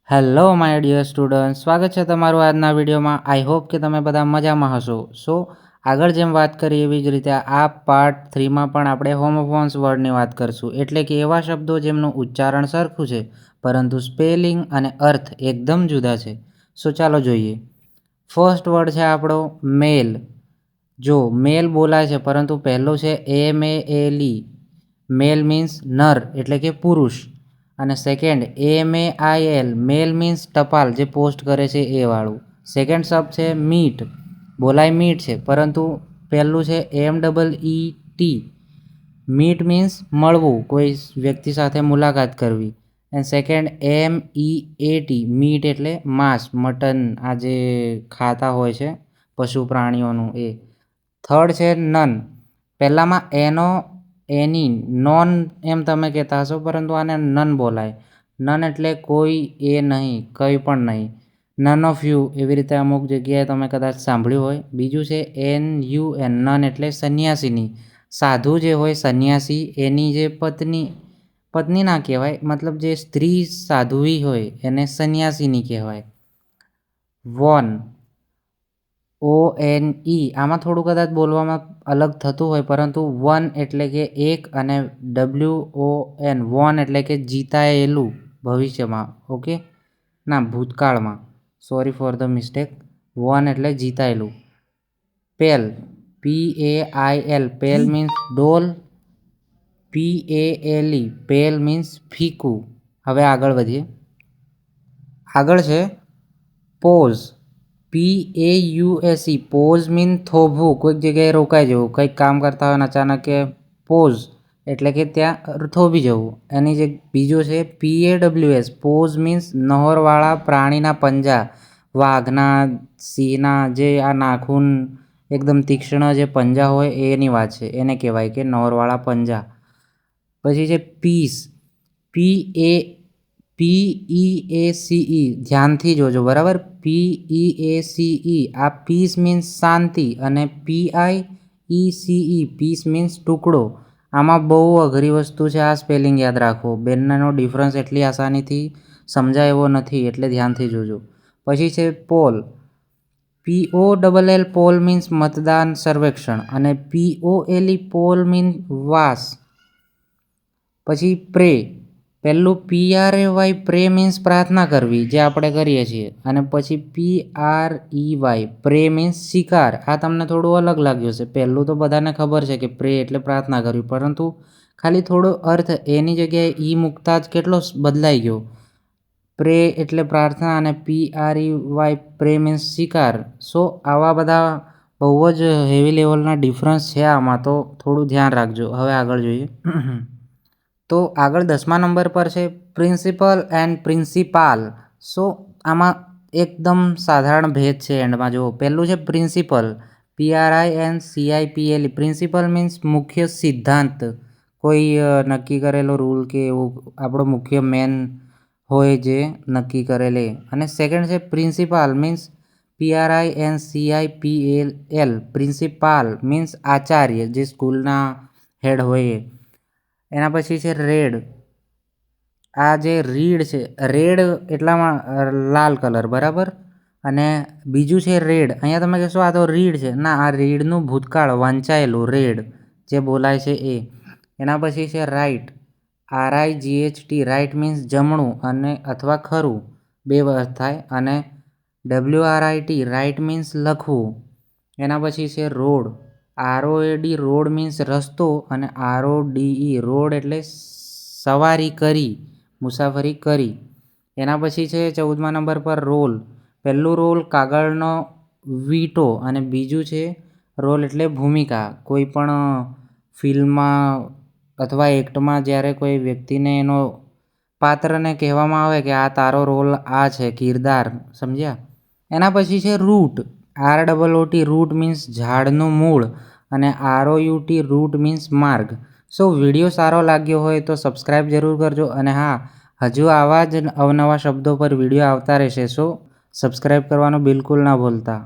Hello my dear student, સ્વાગત છે તમારું આજના વિડીયોમાં. આઈ હોપ કે તમે બધા મજામાં હશો. સો આગળ જેમ વાત કરી એવી જ રીતે આ પાર્ટ 3માં પણ આપણે હોમોફોન્સ વર્ડની વાત કરશું, એટલે કે એવા શબ્દો જેમનું ઉચ્ચારણ સરખું છે પરંતુ સ્પેલિંગ અને અર્થ એકદમ જુદા છે. સો ચાલો જોઈએ. ફર્સ્ટ વર્ડ છે આપણો મેલ. જો મેલ બોલાય છે પરંતુ પહેલો છે MALE. મેલ મીન્સ નર એટલે કે પુરુષ. અને સેકન્ડ MAIL, મેલ મીન્સ ટપાલ જે પોસ્ટ કરે છે એ વાળું. સેકન્ડ શબ્દ છે મીટ. બોલાય મીટ છે પરંતુ પહેલું છે MEET. મીટ મીન્સ મળવું, કોઈ વ્યક્તિ સાથે મુલાકાત કરવી. એન્ડ સેકન્ડ MEAT, મીટ એટલે માંસ, મટન, આ જે ખાતા હોય છે પશુ પ્રાણીઓનું એ. થર્ડ છે નન. પહેલામાં એનો એની નોન એમ તમે કહેતા હશો પરંતુ આને નન બોલાય. નન એટલે કોઈ એ નહીં, કંઈ પણ નહીં. નન ઓફ યુ એવી રીતે અમુક જગ્યાએ તમે કદાચ સાંભળ્યું હોય. બીજું છે NUN, નન એટલે સંન્યાસીની. સાધુ જે હોય સંન્યાસી એની જે પત્ની ના કહેવાય, મતલબ જે સ્ત્રી સાધુવી હોય એને સંન્યાસીની કહેવાય. વન ONE, આમાં થોડું કદાચ બોલવામાં અલગ થતું હોય પરંતુ વન એટલે કે એક અને WON, વોન એટલે કે જીતાયેલું ભવિષ્યમાં. ઓકે, ના ભૂતકાળમાં, sorry for the mistake. One એટલે જીતાયેલું. પેલ, PAIL, પેલ મીન્સ ડોલ. PALE, પેલ મીન્સ ફીકું. હવે આગળ વધીએ. આગળ છે પોઝ. PAUSE, પોઝ મીન થોભવું, કોઈક જગ્યાએ રોકાઈ જવું. કંઈક કામ કરતા હોય અચાનક કે પોઝ એટલે કે ત્યાં થોભી જવું. એની જે બીજો છે PAWS, પોઝ મીન્સ નહોરવાળા પ્રાણીના પંજા. વાઘના, સિંહના જે આ નાખૂન એકદમ તીક્ષ્ણ જે પંજા હોય એની વાત છે, એને કહેવાય કે નહોરવાળા પંજા. પછી છે પીસ. PEACE, ધ્યાનથી જોજો બરાબર. PEACE, આ પીસ મીન્સ શાંતિ. અને PIECE, પીસ મીન્સ ટુકડો. આમાં બહુ અઘરી વસ્તુ છે આ સ્પેલિંગ યાદ રાખવો. બંનેનો ડિફરન્સ એટલી આસાનીથી સમજાય એવો નથી, એટલે ધ્યાનથી જોજો. પછી છે પોલ. POLL, પોલ મીન્સ મતદાન સર્વેક્ષણ. અને POLE, પોલ મીન્સ વાસ. પછી પ્રે. પહેલું PRAY, પ્રે મીન્સ પ્રાર્થના કરવી, જે આપણે કરીએ છીએ. અને પછી PREY, પ્રે મીન્સ શિકાર. આ તમને થોડું અલગ લાગ્યું છે. પહેલું તો બધાને ખબર છે કે પ્રે એટલે પ્રાર્થના કરવી, પરંતુ ખાલી થોડો અર્થ એની જગ્યાએ ઈ મૂકતા જ કેટલો બદલાઈ ગયો. પ્રે એટલે પ્રાર્થના અને PREY, પ્રે મીન્સ શિકાર. સો આવા બધા બહુ જ હેવી લેવલના ડિફરન્સ છે આમાં, તો થોડું ધ્યાન રાખજો. હવે આગળ જોઈએ. તો આગળ 10મા નંબર પર છે પ્રિન્સિપલ એન્ડ પ્રિન્સિપાલ. સો આમાં એકદમ સાધારણ ભેદ છે એન્ડમાં. જુઓ, પહેલું છે પ્રિન્સિપલ. PRINCIPLE, પ્રિન્સિપલ મીન્સ મુખ્ય સિદ્ધાંત, કોઈ નક્કી કરેલો રૂલ કે એવું આપણો મુખ્ય મેન હોય જે નક્કી કરેલે. અને સેકન્ડ છે principal means PRINCIPAL, principal means Acharya, જે સ્કૂલના હેડ હોય. એના પછી છે રેડ. આ જે રીડ છે, રેડ એટલામાં લાલ કલર બરાબર. અને બીજું છે રેડ. અહીંયા તમે કહેશો આ તો રીડ છે. ના, આ રીડનું ભૂતકાળ વાંચાયેલું રેડ જે બોલાય છે એ. એના પછી છે રાઇટ. RIGHT, રાઇટ મીન્સ જમણું અને અથવા ખરું, બે વાત થાય. અને WRIT, રાઇટ મીન્સ લખવું. એના પછી છે રોડ. ROAD, રોડ મીન્સ રસ્તો. અને RODE, રોડ એટલે સવારી કરી, મુસાફરી કરી. એના પછી છે 14મા નંબર પર રોલ. પહેલું રોલ કાગળનો વીંટો. અને બીજું છે રોલ એટલે ભૂમિકા. કોઈ પણ ફિલ્મમાં અથવા એક્ટમાં જ્યારે કોઈ વ્યક્તિને એનો પાત્રને કહેવામાં આવે કે આ તારો રોલ આ છે, કિરદાર, સમજ્યા. એના પછી છે રૂટ. ROOT, રૂટ મીન્સ ઝાડનું મૂળ. અને ROUT, રૂટ મીન્સ માર્ગ. સો વિડીયો સારો લાગ્યો હોય તો સબસ્ક્રાઈબ જરૂર કરજો. અને હા, હજુ આવા જ અવનવા શબ્દો પર વિડીયો આવતા રહેશે. સો સબસ્ક્રાઈબ કરવાનું બિલકુલ ના ભૂલતા.